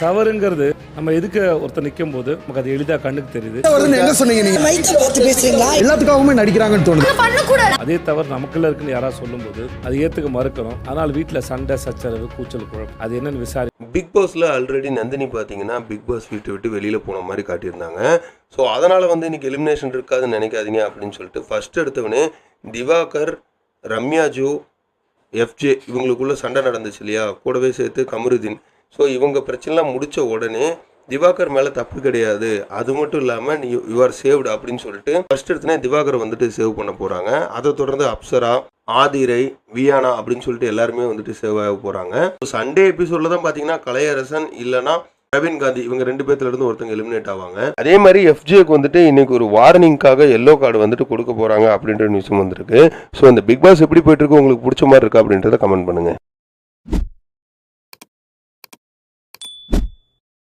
தவறுங்கிறது நம்ம எதுக்கு ஒருத்தர் நிற்கும் போது நமக்கு அது எளிதாக கண்ணுக்கு தெரியுது. என்ன சொன்னீங்க நீங்க? எல்லாத்துக்காகவுமே நடிக்கிறாங்கன்னு தோணுது. அதே தவறு நமக்குள்ள இருக்குன்னு யாராவது சொல்லும்போது அது ஏற்றுக்க மறுக்கணும். அதனால் வீட்டில் சண்டை சச்சரவு கூச்சல் குழப்பம் அது என்னன்னு விசாரி. பிக் பாஸில் ஆல்ரெடி நந்தினி பார்த்தீங்கன்னா பிக் பாஸ் வீட்டை விட்டு வெளியில் போன மாதிரி காட்டியிருந்தாங்க. ஸோ அதனால் இன்னைக்கு எலிமினேஷன் இருக்காதுன்னு நினைக்காதீங்க அப்படின்னு சொல்லிட்டு ஃபர்ஸ்ட் எடுத்தவனே திவாகர், ரம்யா ஜோ, எஃப்ஜே இவங்களுக்குள்ள சண்டை நடந்துச்சு இல்லையா, கூடவே சேர்த்து கமருதீன். ஸோ இவங்க பிரச்சனைலாம் முடித்த உடனே திவாகர் மேலே தப்பு கிடையாது, அது மட்டும் இல்லாமல் நீ யூ ஆர் சேவ்டு அப்படின்னு சொல்லிட்டு ஃபர்ஸ்ட் எடுத்தனே திவாகர் சேவ் பண்ண போகிறாங்க. அதை தொடர்ந்து அப்சரா, ஆதிரை, வியானா அப்படின்னு சொல்லிட்டு எல்லாருமே சேவ் ஆக போகிறாங்க. சண்டே எபிசோடில் தான் பார்த்தீங்கன்னா கலையரசன் இல்லைனா பிரவீன் காந்தி இவங்க 2 பேர்த்துல இருந்து ஒருத்தங்க எலிமினேட் ஆவாங்க. அதே மாதிரி எஃப்ஜேக்கு இன்னைக்கு ஒரு வார்னிங்காக எல்லோ கார்டு கொடுக்க போகிறாங்க அப்படின்ற நியூஸும் வந்திருக்கு. ஸோ அந்த பிக் பாஸ் எப்படி போயிட்டு இருக்கு, உங்களுக்கு பிடிச்ச மாதிரி இருக்கா அப்படின்றத கமெண்ட் பண்ணுங்க.